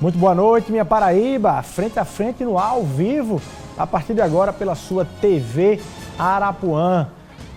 Muito boa noite, minha Paraíba, frente a frente no ao vivo, a partir de agora pela sua TV Arapuã.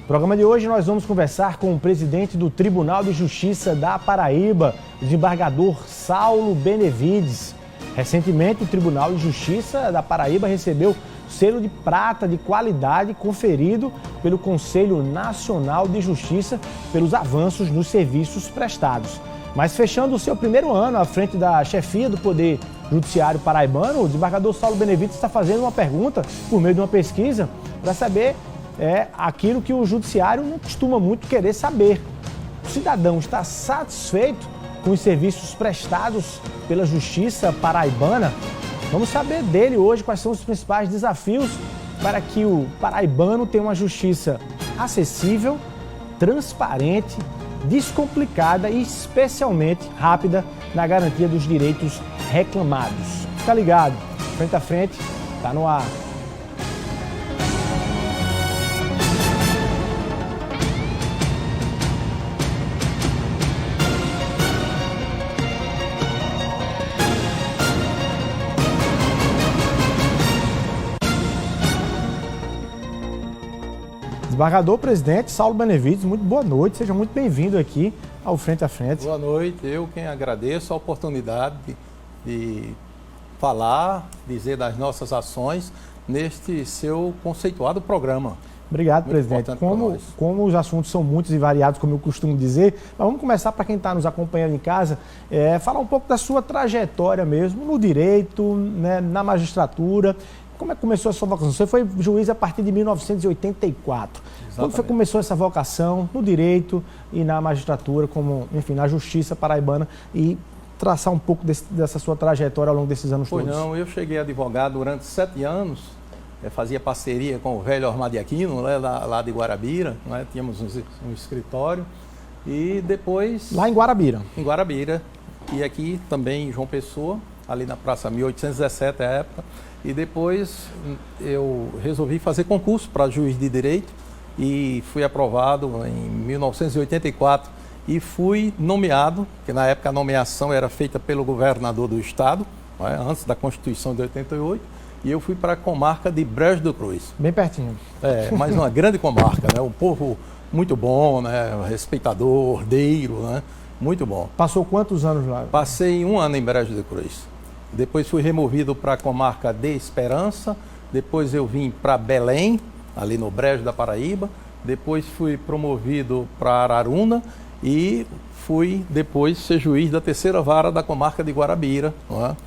No programa de hoje nós vamos conversar com o presidente do Tribunal de Justiça da Paraíba, o desembargador Saulo Benevides. Recentemente, o Tribunal de Justiça da Paraíba recebeu selo de prata de qualidade conferido pelo Conselho Nacional de Justiça pelos avanços nos serviços prestados. Mas fechando o seu primeiro ano à frente da chefia do Poder Judiciário paraibano, o desembargador Saulo Benevides está fazendo uma pergunta por meio de uma pesquisa para saber aquilo que o judiciário não costuma muito querer saber. O cidadão está satisfeito com os serviços prestados pela Justiça paraibana? Vamos saber dele hoje quais são os principais desafios para que o paraibano tenha uma justiça acessível, transparente, descomplicada e especialmente rápida na garantia dos direitos reclamados. Fica ligado, frente a frente, tá no ar. Desembargador presidente Saulo Benevides, muito boa noite, seja muito bem-vindo aqui ao Frente a Frente. Boa noite, eu quem agradeço a oportunidade de falar, dizer das nossas ações neste seu conceituado programa. Obrigado, presidente. Como os assuntos são muitos e variados, como eu costumo dizer, mas vamos começar, para quem está nos acompanhando em casa, falar um pouco da sua trajetória mesmo no direito, né, na magistratura. Como é que começou a sua vocação? Você foi juiz a partir de 1984. Exatamente. Quando foi que começou essa vocação no direito e na magistratura, na justiça paraibana, e traçar um pouco dessa sua trajetória ao longo desses anos todos? Não, eu cheguei advogado durante 7 anos, fazia parceria com o velho Ormar de Aquino, lá de Guarabira, né? Tínhamos um escritório, e depois... Lá em Guarabira? Em Guarabira, e aqui também em João Pessoa, ali na Praça 1817, à época. E depois eu resolvi fazer concurso para juiz de direito e fui aprovado em 1984 e fui nomeado, que na época a nomeação era feita pelo governador do estado, né, antes da Constituição de 88, e eu fui para a comarca de Brejo do Cruz. Bem pertinho. Mas uma grande comarca, né, um povo muito bom, né, respeitador, ordeiro, né, muito bom. Passou quantos anos lá? Passei 1 ano em Brejo do Cruz. Depois fui removido para a comarca de Esperança, depois eu vim para Belém, ali no Brejo da Paraíba, depois fui promovido para Araruna e fui depois ser juiz da 3ª vara da comarca de Guarabira, não é?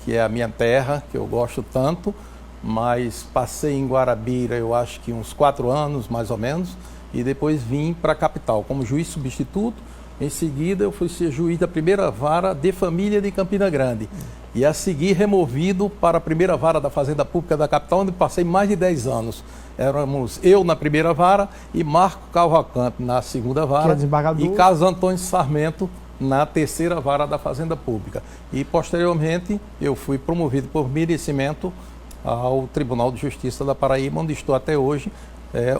Que é a minha terra, que eu gosto tanto, mas passei em Guarabira eu acho que uns 4 anos mais ou menos, e depois vim para a capital como juiz substituto. Em seguida eu fui ser juiz da 1ª vara de família de Campina Grande. E a seguir removido para a 1ª vara da Fazenda Pública da capital, onde passei mais de 10 anos. Éramos eu na 1ª vara e Marco Cavalcante na 2ª vara e Carlos Antônio Sarmento na 3ª vara da Fazenda Pública. E posteriormente eu fui promovido por merecimento ao Tribunal de Justiça da Paraíba, onde estou até hoje,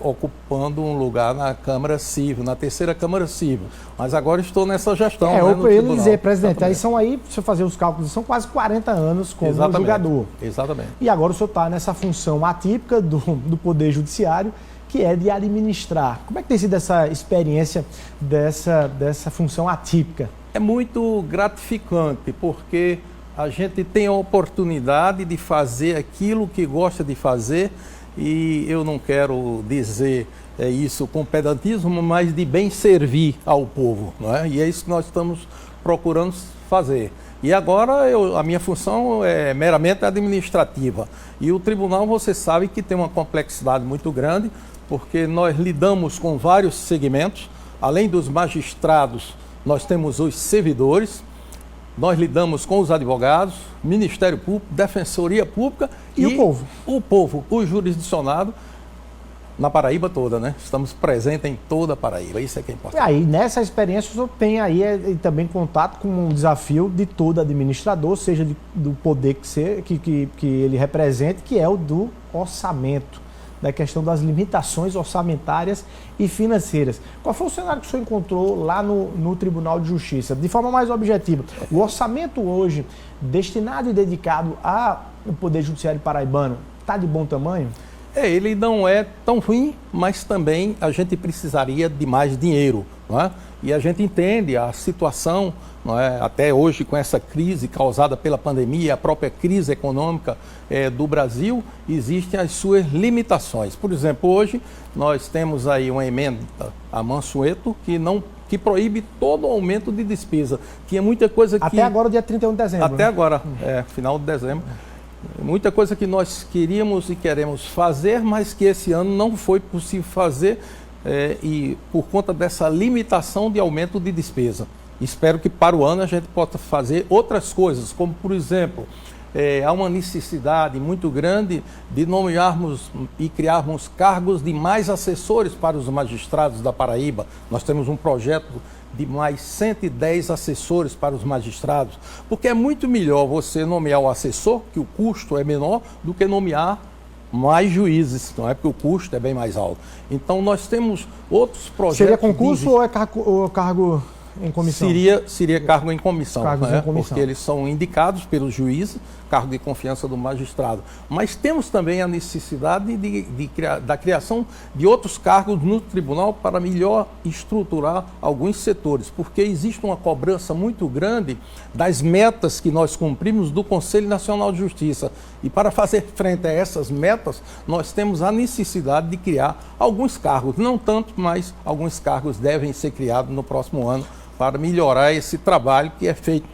ocupando um lugar na Câmara Civil, na 3ª Câmara Civil. Mas agora estou nessa gestão. Eu ia dizer, presidente, aí são aí, se eu fazer os cálculos, são quase 40 anos como julgador. Exatamente. E agora o senhor está nessa função atípica do Poder Judiciário, que é de administrar. Como é que tem sido essa experiência dessa função atípica? É muito gratificante, porque a gente tem a oportunidade de fazer aquilo que gosta de fazer. E eu não quero dizer isso com pedantismo, mas de bem servir ao povo, não é? E é isso que nós estamos procurando fazer. E agora a minha função é meramente administrativa. E o tribunal, você sabe que tem uma complexidade muito grande, porque nós lidamos com vários segmentos. Além dos magistrados, nós temos os servidores. Nós lidamos com os advogados, Ministério Público, Defensoria Pública e o povo. O povo, o jurisdicionado, na Paraíba toda, né? Estamos presentes em toda a Paraíba, isso é que é importante. E aí, nessa experiência, o senhor tem aí também contato com um desafio de todo administrador, seja do poder que ele represente, que é o do orçamento. da questão das limitações orçamentárias e financeiras. Qual foi o cenário que o senhor encontrou lá no Tribunal de Justiça? De forma mais objetiva, o orçamento hoje destinado e dedicado ao Poder Judiciário paraibano está de bom tamanho? Ele não é tão ruim, mas também a gente precisaria de mais dinheiro, não é? E a gente entende a situação, não é? Até hoje com essa crise causada pela pandemia, a própria crise econômica do Brasil, existem as suas limitações. Por exemplo, hoje nós temos aí uma emenda a Mansueto que proíbe todo o aumento de despesa. Tinha muita coisa que... Até agora, dia 31 de dezembro. Até agora, final de dezembro. Muita coisa que nós queríamos e queremos fazer, mas que esse ano não foi possível fazer e por conta dessa limitação de aumento de despesa. Espero que para o ano a gente possa fazer outras coisas, como por exemplo, há uma necessidade muito grande de nomearmos e criarmos cargos de mais assessores para os magistrados da Paraíba. Nós temos um projeto de mais 110 assessores para os magistrados, porque é muito melhor você nomear o assessor, que o custo é menor, do que nomear mais juízes, não é? Porque o custo é bem mais alto. Então nós temos outros projetos... Seria concurso ou é cargo em comissão? Seria cargo em comissão, em comissão, porque eles são indicados pelos juízes, cargo de confiança do magistrado. Mas temos também a necessidade da criação de outros cargos no tribunal para melhor estruturar alguns setores, porque existe uma cobrança muito grande das metas que nós cumprimos do Conselho Nacional de Justiça. E para fazer frente a essas metas, nós temos a necessidade de criar alguns cargos, não tanto, mas alguns cargos devem ser criados no próximo ano para melhorar esse trabalho que é feito.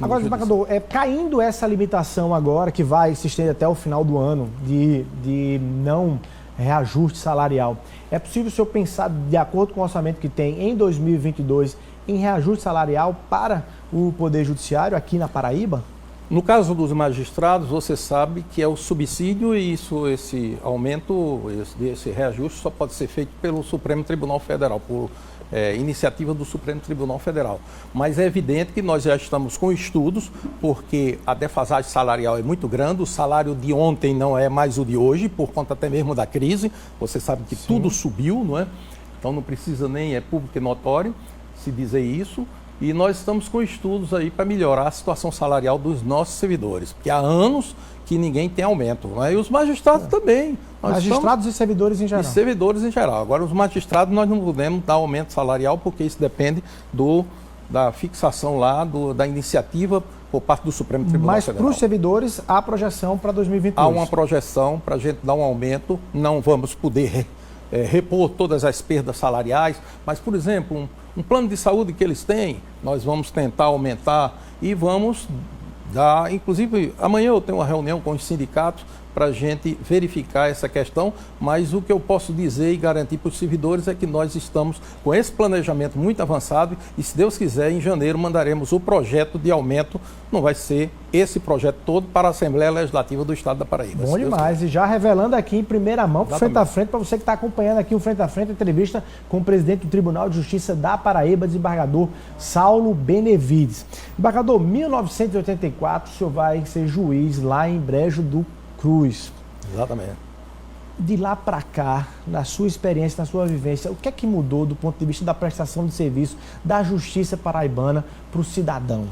Agora, desembargador, caindo essa limitação agora, que vai se estender até o final do ano, de não reajuste salarial, é possível o senhor pensar, de acordo com o orçamento que tem em 2022, em reajuste salarial para o Poder Judiciário aqui na Paraíba? No caso dos magistrados, você sabe que é o subsídio e esse aumento, esse reajuste só pode ser feito pelo Supremo Tribunal Federal, por iniciativa do Supremo Tribunal Federal. Mas é evidente que nós já estamos com estudos, porque a defasagem salarial é muito grande, o salário de ontem não é mais o de hoje, por conta até mesmo da crise. Você sabe que tudo subiu, não é? Então não precisa nem, é público e notório se dizer isso. E nós estamos com estudos aí para melhorar a situação salarial dos nossos servidores, porque há anos que ninguém tem aumento, né? E os magistrados também. Magistrados e servidores em geral. E servidores em geral. Agora, os magistrados nós não podemos dar aumento salarial, porque isso depende da fixação lá, da iniciativa por parte do Supremo Tribunal Federal. Mas para os servidores, há projeção para 2022? Há uma projeção para a gente dar um aumento, não vamos poder repor todas as perdas salariais, mas, por exemplo, um plano de saúde que eles têm, nós vamos tentar aumentar e vamos dar, inclusive, amanhã eu tenho uma reunião com os sindicatos para a gente verificar essa questão, mas o que eu posso dizer e garantir para os servidores é que nós estamos com esse planejamento muito avançado e, se Deus quiser, em janeiro mandaremos o projeto de aumento, não vai ser esse projeto todo, para a Assembleia Legislativa do Estado da Paraíba. Bom demais, e já revelando aqui em primeira mão, frente a frente, para você que está acompanhando aqui o Frente a Frente, a entrevista com o presidente do Tribunal de Justiça da Paraíba, desembargador Saulo Benevides. Desembargador, 1984, o senhor vai ser juiz lá em Brejo do Cruz. Exatamente. De lá para cá, na sua experiência, na sua vivência, o que é que mudou do ponto de vista da prestação de serviço da justiça paraibana para o cidadão?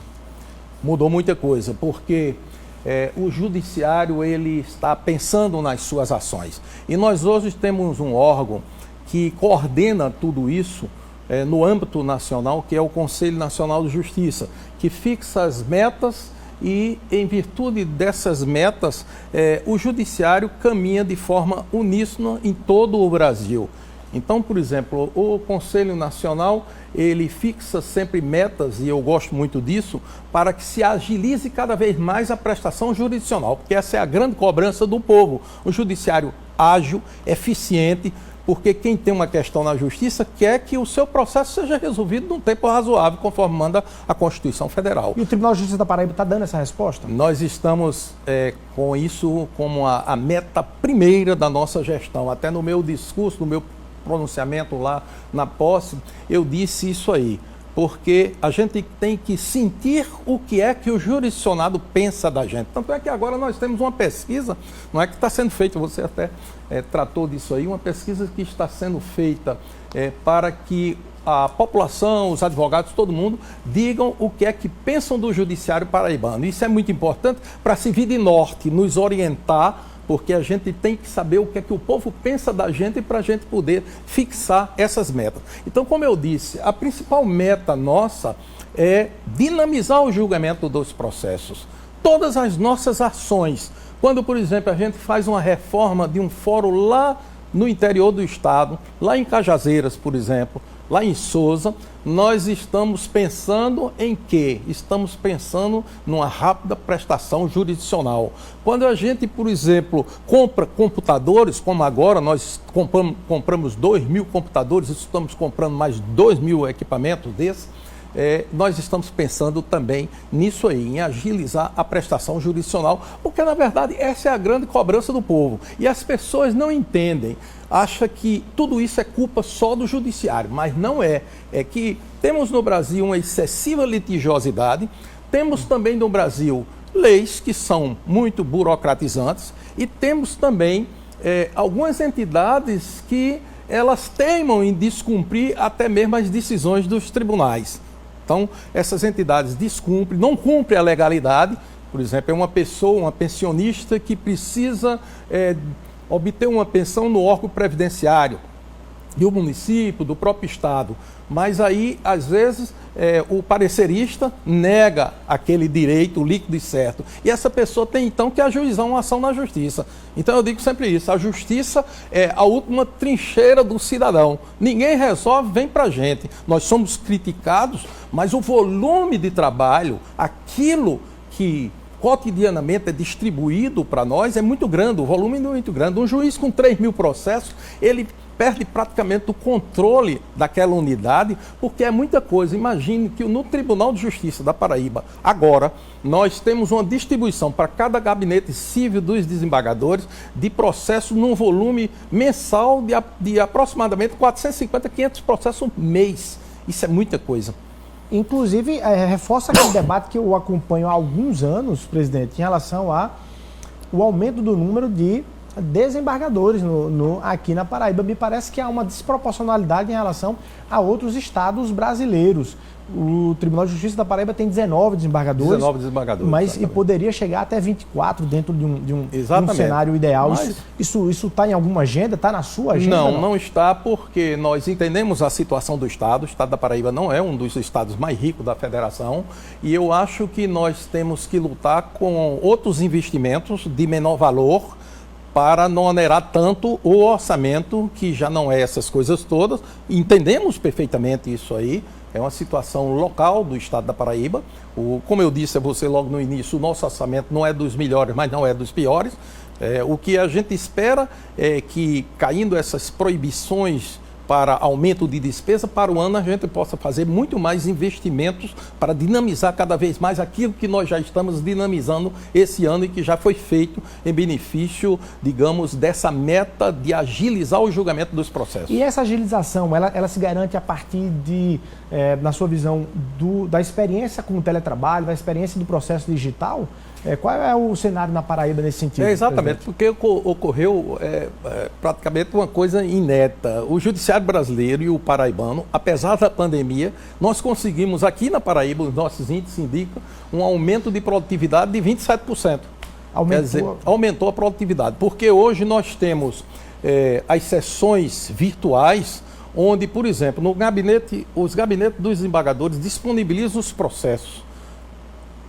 Mudou muita coisa, porque o judiciário ele está pensando nas suas ações. E nós hoje temos um órgão que coordena tudo isso no âmbito nacional, que é o Conselho Nacional de Justiça, que fixa as metas e, em virtude dessas metas, o judiciário caminha de forma uníssona em todo o Brasil. Então, por exemplo, o Conselho Nacional, ele fixa sempre metas, e eu gosto muito disso, para que se agilize cada vez mais a prestação jurisdicional, porque essa é a grande cobrança do povo. O judiciário ágil, eficiente, porque quem tem uma questão na justiça quer que o seu processo seja resolvido num tempo razoável, conforme manda a Constituição Federal. E o Tribunal de Justiça da Paraíba está dando essa resposta? Nós estamos com isso como a meta primeira da nossa gestão. Até no meu discurso, no meu pronunciamento lá na posse, eu disse isso aí. porque a gente tem que sentir o que é que o jurisdicionado pensa da gente. Tanto é que agora nós temos uma pesquisa, não é que está sendo feita, você até tratou disso aí, uma pesquisa que está sendo feita para que a população, os advogados, todo mundo, digam o que é que pensam do judiciário paraibano. Isso é muito importante para servir de norte, nos orientar, porque a gente tem que saber o que é que o povo pensa da gente para a gente poder fixar essas metas. Então, como eu disse, a principal meta nossa é dinamizar o julgamento dos processos. Todas as nossas ações, quando, por exemplo, a gente faz uma reforma de um fórum lá no interior do estado, lá em Cajazeiras, por exemplo, lá em Sousa, nós estamos pensando em quê? Estamos pensando numa rápida prestação jurisdicional. Quando a gente, por exemplo, compra computadores, como agora nós compramos 2.000 computadores, estamos comprando mais 2.000 equipamentos desses, nós estamos pensando também nisso aí, em agilizar a prestação jurisdicional, porque na verdade essa é a grande cobrança do povo. E as pessoas não entendem, acham que tudo isso é culpa só do judiciário, mas não é. É que temos no Brasil uma excessiva litigiosidade, temos também no Brasil leis que são muito burocratizantes e temos também algumas entidades que elas teimam em descumprir até mesmo as decisões dos tribunais. Então, essas entidades descumprem, não cumprem a legalidade. Por exemplo, é uma pessoa, uma pensionista que precisa obter uma pensão no órgão previdenciário do município, do próprio estado. Mas aí, às vezes, o parecerista nega aquele direito líquido e certo. E essa pessoa tem, então, que ajuizar uma ação na justiça. Então, eu digo sempre isso, a justiça é a última trincheira do cidadão. Ninguém resolve, vem pra gente. Nós somos criticados, mas o volume de trabalho, aquilo que cotidianamente é distribuído para nós é muito grande, o volume é muito grande. Um juiz com 3.000 processos, ele perde praticamente o controle daquela unidade, porque é muita coisa. Imagine que no Tribunal de Justiça da Paraíba, agora, nós temos uma distribuição para cada gabinete civil dos desembargadores de processos num volume mensal de aproximadamente 450, 500 processos mês. Isso é muita coisa. Inclusive, reforça aquele debate que eu acompanho há alguns anos, presidente, em relação ao aumento do número de desembargadores aqui na Paraíba. Me parece que há uma desproporcionalidade em relação a outros estados brasileiros. O Tribunal de Justiça da Paraíba tem 19 desembargadores. 19 desembargadores. Mas e poderia chegar até 24 dentro de um cenário ideal. Mas isso está em alguma agenda? Está na sua agenda? Não está, porque nós entendemos a situação do estado. O estado da Paraíba não é um dos estados mais ricos da federação. E eu acho que nós temos que lutar com outros investimentos de menor valor para não onerar tanto o orçamento, que já não é essas coisas todas. Entendemos perfeitamente isso aí. É uma situação local do estado da Paraíba. Como eu disse a você logo no início, o nosso orçamento não é dos melhores, mas não é dos piores. O que a gente espera é que, caindo essas proibições para aumento de despesa, para o ano a gente possa fazer muito mais investimentos para dinamizar cada vez mais aquilo que nós já estamos dinamizando esse ano e que já foi feito em benefício, digamos, dessa meta de agilizar o julgamento dos processos. E essa agilização, ela se garante a partir de, na sua visão, da experiência com o teletrabalho, da experiência do processo digital? Qual é o cenário na Paraíba nesse sentido? Exatamente, porque ocorreu praticamente uma coisa inédita. O judiciário brasileiro e o paraibano, apesar da pandemia, nós conseguimos aqui na Paraíba, os nossos índices indicam, um aumento de produtividade de 27%. Quer dizer, aumentou a produtividade, porque hoje nós temos as sessões virtuais, onde, por exemplo, os gabinetes dos desembargadores disponibilizam os processos.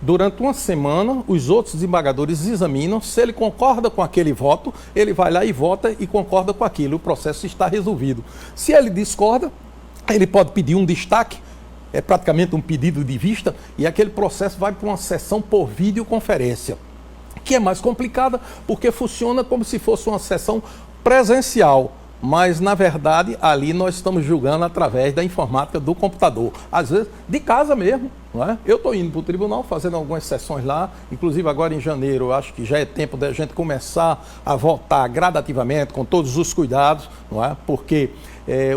Durante uma semana, os outros desembargadores examinam, se ele concorda com aquele voto, ele vai lá e vota e concorda com aquilo, o processo está resolvido. Se ele discorda, ele pode pedir um destaque, é praticamente um pedido de vista, e aquele processo vai para uma sessão por videoconferência, que é mais complicada, porque funciona como se fosse uma sessão presencial. Mas, na verdade, ali nós estamos julgando através da informática do computador. Às vezes, de casa mesmo. não é? Eu estou indo para o tribunal, fazendo algumas sessões lá, inclusive agora em janeiro, eu acho que já é tempo da gente começar a votar gradativamente, com todos os cuidados, não é? Porque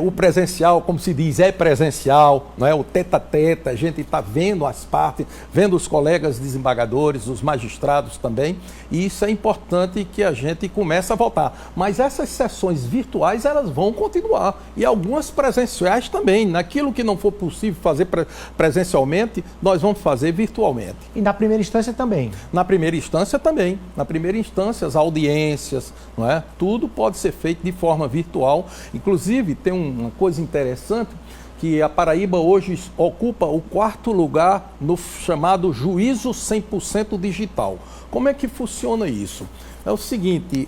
o presencial, como se diz, é presencial, não é? O tete-a-tete, a gente está vendo as partes, vendo os colegas desembargadores, os magistrados também, e isso é importante que a gente comece a votar. Mas essas sessões virtuais, elas vão continuar, e algumas presenciais também. Naquilo que não for possível fazer presencialmente, nós vamos fazer virtualmente. E na primeira instância também? Na primeira instância também. Na primeira instância, as audiências, não é? Tudo pode ser feito de forma virtual. Inclusive, tem uma coisa interessante, que a Paraíba hoje ocupa o 4º lugar no chamado juízo 100% digital. Como é que funciona isso? É o seguinte,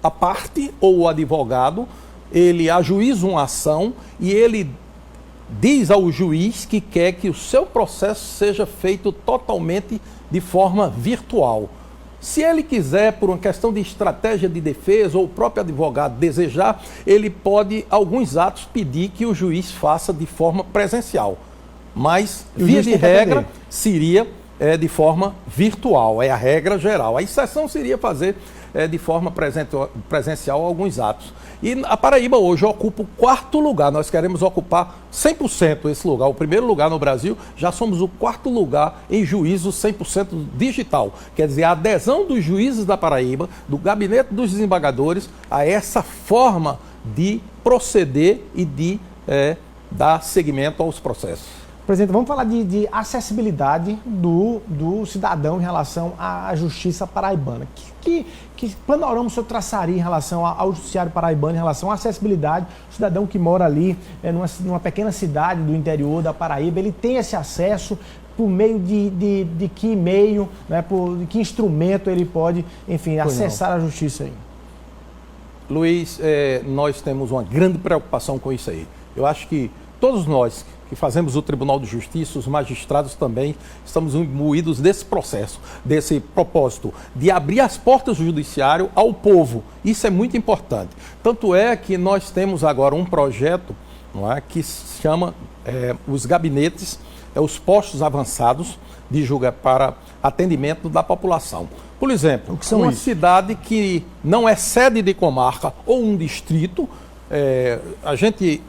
a parte ou o advogado, ele ajuiza uma ação e ele diz ao juiz que quer que o seu processo seja feito totalmente de forma virtual. Se ele quiser, por uma questão de estratégia de defesa, ou o próprio advogado desejar, ele pode, alguns atos, pedir que o juiz faça de forma presencial. Mas, via de regra, seria de forma virtual, é a regra geral. A exceção seria fazer de forma presencial alguns atos. E a Paraíba hoje ocupa o 4º lugar, nós queremos ocupar 100% esse lugar. O primeiro lugar no Brasil, já somos o 4º lugar em juízo 100% digital. Quer dizer, a adesão dos juízes da Paraíba, do gabinete dos desembargadores, a essa forma de proceder e de dar seguimento aos processos. Presidente, vamos falar de acessibilidade do cidadão em relação à justiça paraibana. Que panorama o senhor traçaria em relação ao judiciário paraibano, em relação à acessibilidade? O cidadão que mora ali, numa pequena cidade do interior da Paraíba, ele tem esse acesso por meio de que meio, né, de que instrumento ele pode, enfim, acessar a justiça aí? Luiz, nós temos uma grande preocupação com isso aí. Eu acho que todos nós que fazemos o Tribunal de Justiça, os magistrados também, estamos imbuídos desse processo, desse propósito de abrir as portas do judiciário ao povo. Isso é muito importante. Tanto é que nós temos agora um projeto, não é, que se chama os gabinetes, os postos avançados de julgamento para atendimento da população. Por exemplo, uma cidade que não é sede de comarca ou um distrito, a gente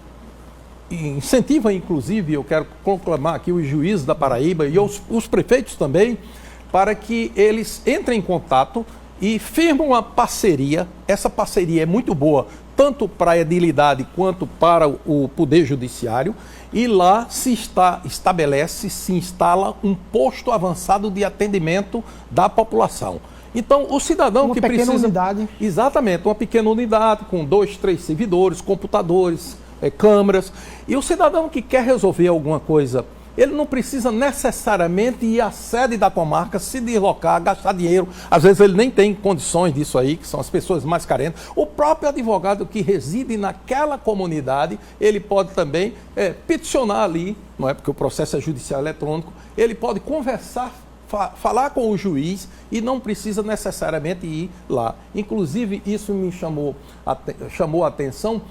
incentiva, inclusive, eu quero conclamar aqui os juízes da Paraíba e os prefeitos também, para que eles entrem em contato e firmem uma parceria. Essa parceria é muito boa, tanto para a edilidade quanto para o Poder Judiciário, e lá se instala um posto avançado de atendimento da população. Então, o cidadão que precisa... Uma pequena unidade. Exatamente, uma pequena unidade com 2, 3 servidores, computadores, câmeras. E o cidadão que quer resolver alguma coisa, ele não precisa necessariamente ir à sede da comarca, se deslocar, gastar dinheiro. Às vezes ele nem tem condições disso aí, que são as pessoas mais carentes. O próprio advogado que reside naquela comunidade, ele pode também peticionar ali, não é porque o processo é judicial eletrônico, ele pode conversar, falar com o juiz e não precisa necessariamente ir lá. Inclusive, isso me chamou a atenção,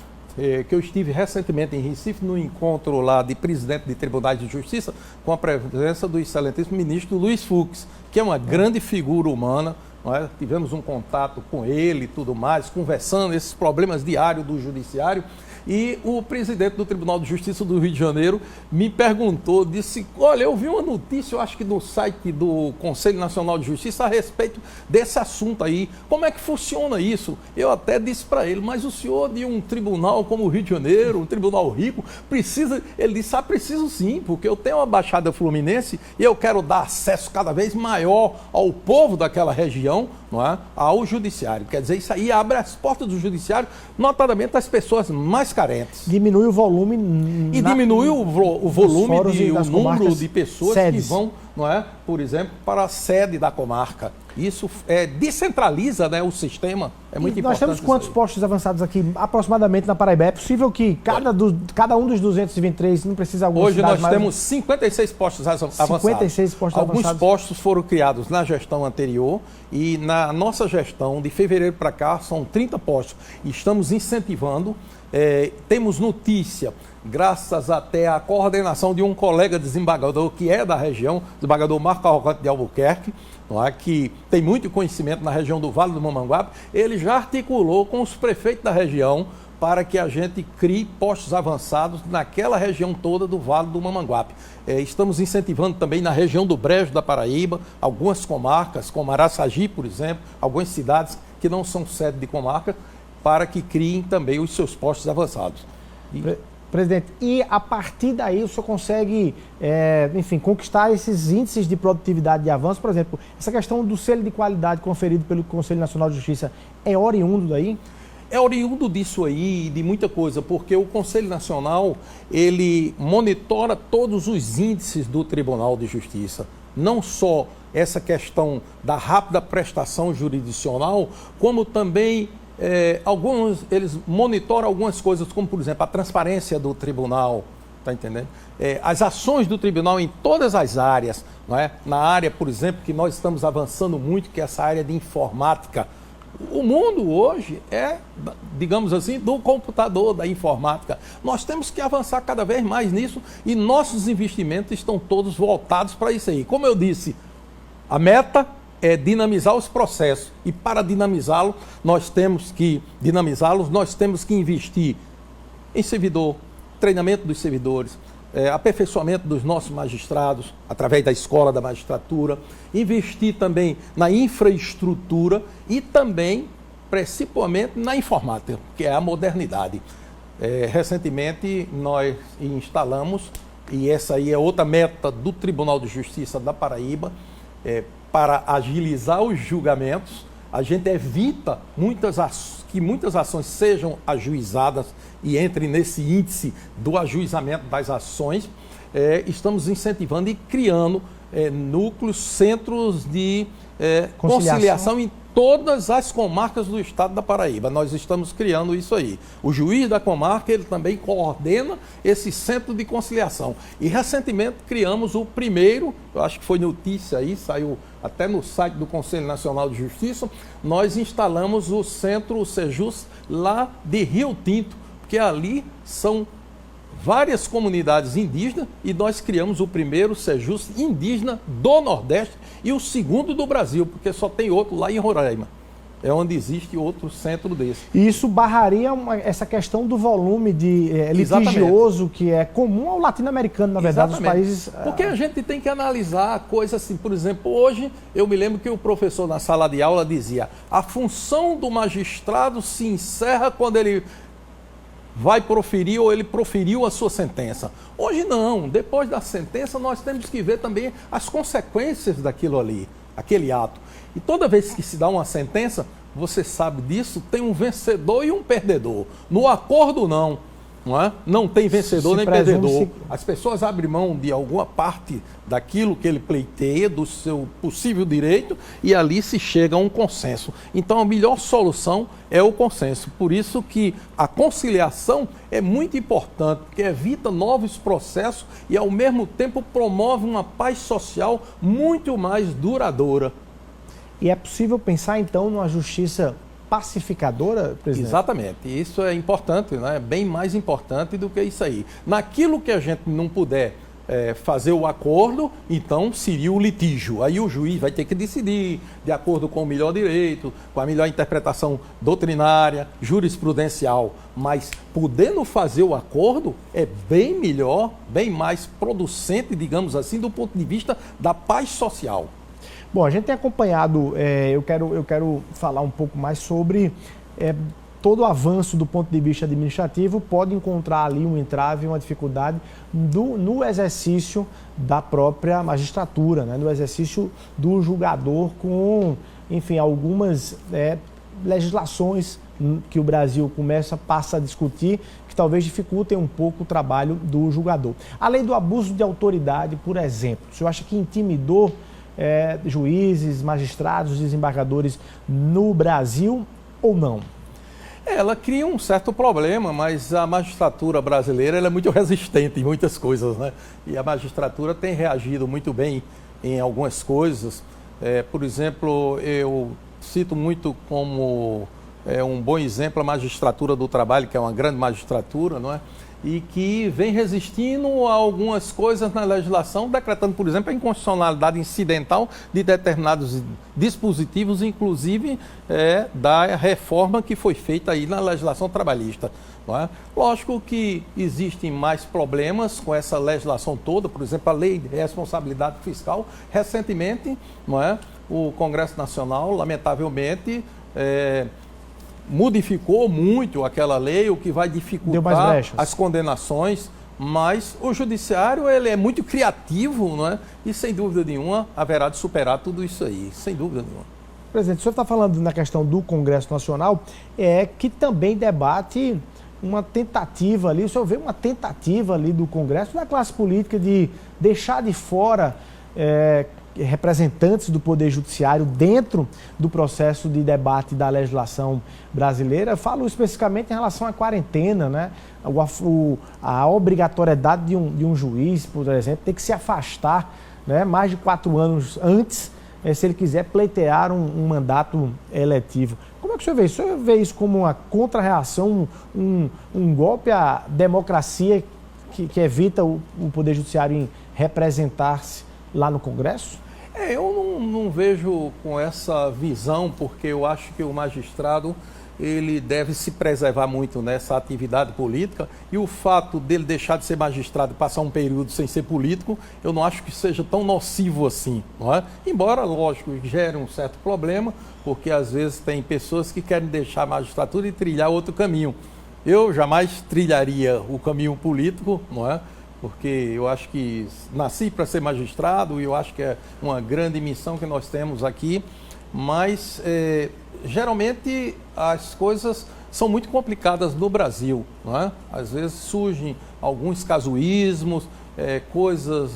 que eu estive recentemente em Recife, no encontro lá de presidente de tribunais de justiça, com a presença do excelentíssimo ministro Luiz Fux, que é uma grande figura humana, não é? Tivemos um contato com ele e tudo mais, conversando esses problemas diários do judiciário. E o presidente do Tribunal de Justiça do Rio de Janeiro me perguntou, disse, olha, eu vi uma notícia, eu acho que no site do Conselho Nacional de Justiça, a respeito desse assunto aí. Como é que funciona isso? Eu até disse para ele, mas o senhor de um tribunal como o Rio de Janeiro, um tribunal rico, precisa... Ele disse, preciso sim, porque eu tenho uma Baixada Fluminense e eu quero dar acesso cada vez maior ao povo daquela região, não é? Ao judiciário. Quer dizer, isso aí abre as portas do judiciário, notadamente às pessoas mais carentes. Diminui o volume... diminui o volume e o número de pessoas que vão, não é, por exemplo, para a sede da comarca. Isso descentraliza, né, o sistema. É muito importante. Nós temos quantos postos avançados aqui, aproximadamente, na Paraíba? É possível que cada um dos 223 não precisa alguns... Hoje nós temos 56 postos avançados. 56 postos avançados. Alguns postos foram criados na gestão anterior e na nossa gestão, de fevereiro para cá, são 30 postos. E estamos incentivando temos notícia, graças até à coordenação de um colega desembargador que é da região, desembargador Marco Arrogante de Albuquerque, não é, que tem muito conhecimento na região do Vale do Mamanguape. Ele já articulou com os prefeitos da região para que a gente crie postos avançados naquela região toda do Vale do Mamanguape. Estamos incentivando também na região do Brejo da Paraíba, algumas comarcas, como Araçagi, por exemplo, algumas cidades que não são sede de comarca, para que criem também os seus postos avançados. Presidente, e a partir daí o senhor consegue, enfim, conquistar esses índices de produtividade e avanço? Por exemplo, essa questão do selo de qualidade conferido pelo Conselho Nacional de Justiça é oriundo daí? É oriundo disso aí, de muita coisa, porque o Conselho Nacional, ele monitora todos os índices do Tribunal de Justiça, não só essa questão da rápida prestação jurisdicional, como também eles monitoram algumas coisas, como por exemplo a transparência do tribunal, tá entendendo? As ações do tribunal em todas as áreas, não é? Na área, por exemplo, que nós estamos avançando muito, que é essa área de informática. O mundo hoje é, digamos assim, do computador, da informática. Nós temos que avançar cada vez mais nisso e nossos investimentos estão todos voltados para isso aí. Como eu disse, a meta é dinamizar os processos e para dinamizá-los, nós temos que investir em servidor, treinamento dos servidores, aperfeiçoamento dos nossos magistrados, através da escola da magistratura, investir também na infraestrutura e também, principalmente, na informática, que é a modernidade. Recentemente, nós instalamos, e essa aí é outra meta do Tribunal de Justiça da Paraíba, para agilizar os julgamentos. A gente evita que muitas ações sejam ajuizadas e entrem nesse índice do ajuizamento das ações. Estamos incentivando e criando núcleos, centros de conciliação em todas as comarcas do estado da Paraíba. Nós estamos criando isso aí. O juiz da comarca, ele também coordena esse centro de conciliação. E recentemente criamos o primeiro, eu acho que foi notícia aí, saiu até no site do Conselho Nacional de Justiça, nós instalamos o centro, o Sejus, lá de Rio Tinto, porque ali são várias comunidades indígenas e nós criamos o primeiro Sejus indígena do Nordeste e o segundo do Brasil, porque só tem outro lá em Roraima. É onde existe outro centro desse. E isso barraria essa questão do volume de litigioso que é comum ao latino-americano, na verdade, dos países... Porque a gente tem que analisar coisas assim, por exemplo, hoje eu me lembro que o professor na sala de aula dizia: a função do magistrado se encerra quando ele vai proferir ou ele proferiu a sua sentença. Hoje não, depois da sentença nós temos que ver também as consequências daquilo ali, aquele ato. E toda vez que se dá uma sentença, você sabe disso, tem um vencedor e um perdedor. No acordo não é? Não tem vencedor nem perdedor. As pessoas abrem mão de alguma parte daquilo que ele pleiteia, do seu possível direito, e ali se chega a um consenso. Então a melhor solução é o consenso. Por isso que a conciliação é muito importante, porque evita novos processos e ao mesmo tempo promove uma paz social muito mais duradoura. E é possível pensar então numa justiça pacificadora, presidente? Exatamente, isso é importante, né? Bem mais importante do que isso aí. Naquilo que a gente não puder fazer o acordo, então seria o litígio. Aí o juiz vai ter que decidir de acordo com o melhor direito, com a melhor interpretação doutrinária, jurisprudencial. Mas podendo fazer o acordo é bem melhor, bem mais producente, digamos assim, do ponto de vista da paz social. Bom, a gente tem acompanhado, eu quero falar um pouco mais sobre todo o avanço do ponto de vista administrativo pode encontrar ali um entrave, uma dificuldade no exercício da própria magistratura, né? No exercício do julgador com, enfim, algumas legislações que o Brasil passa a discutir, que talvez dificultem um pouco o trabalho do julgador. A lei do abuso de autoridade, por exemplo, o senhor acha que intimidou juízes, magistrados, desembargadores no Brasil ou não? Ela cria um certo problema, mas a magistratura brasileira ela é muito resistente em muitas coisas, né? E a magistratura tem reagido muito bem em algumas coisas. Por exemplo, eu cito muito como é um bom exemplo a magistratura do trabalho, que é uma grande magistratura, não é? E que vem resistindo a algumas coisas na legislação, decretando, por exemplo, a inconstitucionalidade incidental de determinados dispositivos, inclusive da reforma que foi feita aí na legislação trabalhista. Não é? Lógico que existem mais problemas com essa legislação toda, por exemplo, a Lei de Responsabilidade Fiscal. Recentemente, não é? O Congresso Nacional, lamentavelmente, modificou muito aquela lei, o que vai dificultar as condenações, mas o judiciário ele é muito criativo, não é? E sem dúvida nenhuma haverá de superar tudo isso aí, sem dúvida nenhuma. Presidente, o senhor está falando na questão do Congresso Nacional, que também debate uma tentativa ali, o senhor vê uma tentativa ali do Congresso, da classe política, de deixar de fora representantes do Poder Judiciário dentro do processo de debate da legislação brasileira. Eu falo especificamente em relação à quarentena, né? A obrigatoriedade de um juiz, por exemplo, ter que se afastar, né, mais de 4 anos antes, se ele quiser pleitear um mandato eletivo. Como é que o senhor vê isso? O senhor vê isso como uma contra-reação, um golpe à democracia que evita o Poder Judiciário em representar-se lá no Congresso? Eu não vejo com essa visão, porque eu acho que o magistrado ele deve se preservar muito nessa atividade política, e o fato dele deixar de ser magistrado e passar um período sem ser político, eu não acho que seja tão nocivo assim, não é? Embora, lógico, gere um certo problema, porque às vezes tem pessoas que querem deixar a magistratura e trilhar outro caminho. Eu jamais trilharia o caminho político, não é? Porque eu acho que nasci para ser magistrado e eu acho que é uma grande missão que nós temos aqui, mas geralmente as coisas são muito complicadas no Brasil, não é? Às vezes surgem alguns casuísmos, coisas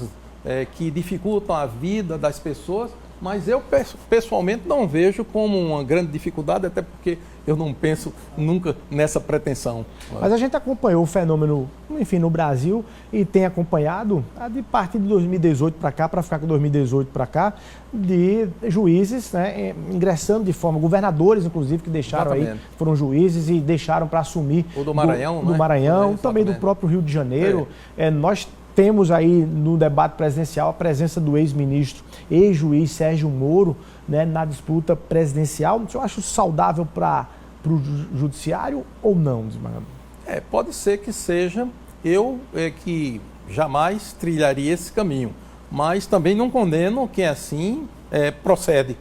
que dificultam a vida das pessoas, mas eu pessoalmente não vejo como uma grande dificuldade, até porque eu não penso nunca nessa pretensão. Mas a gente acompanhou o fenômeno, enfim, no Brasil, e tem acompanhado, de partir de 2018 para cá, para ficar com 2018 para cá, de juízes, né, ingressando de forma, governadores inclusive, que deixaram aí, foram juízes e deixaram para assumir. O do Maranhão, do Maranhão, também do próprio Rio de Janeiro. Nós temos aí no debate presidencial a presença do ex-ministro, ex-juiz Sérgio Moro, né, na disputa presidencial. O senhor acha saudável para o judiciário ou não, desembargador? Pode ser que seja. Eu que jamais trilharia esse caminho, mas também não condeno quem assim procede.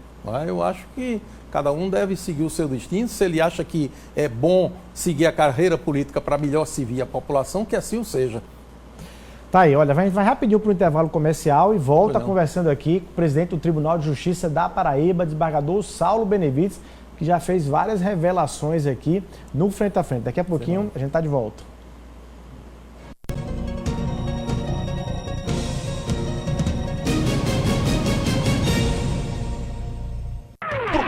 Eu acho que cada um deve seguir o seu destino. Se ele acha que é bom seguir a carreira política para melhor servir a população, que assim o seja. Tá aí, olha, a gente vai rapidinho para o intervalo comercial e volta conversando aqui com o presidente do Tribunal de Justiça da Paraíba, desembargador Saulo Benevides, que já fez várias revelações aqui no Frente a Frente. Daqui a pouquinho a gente está de volta.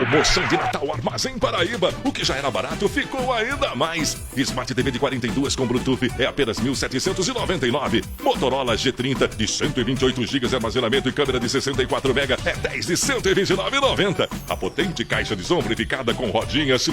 Promoção de Natal Armazém Paraíba. O que já era barato ficou ainda mais. Smart TV de 42 com Bluetooth é apenas R$ 1.799. Motorola G30 de 128 GB de armazenamento e câmera de 64 MB é 10 de R$ 129,90. A potente caixa de som amplificada com rodinhas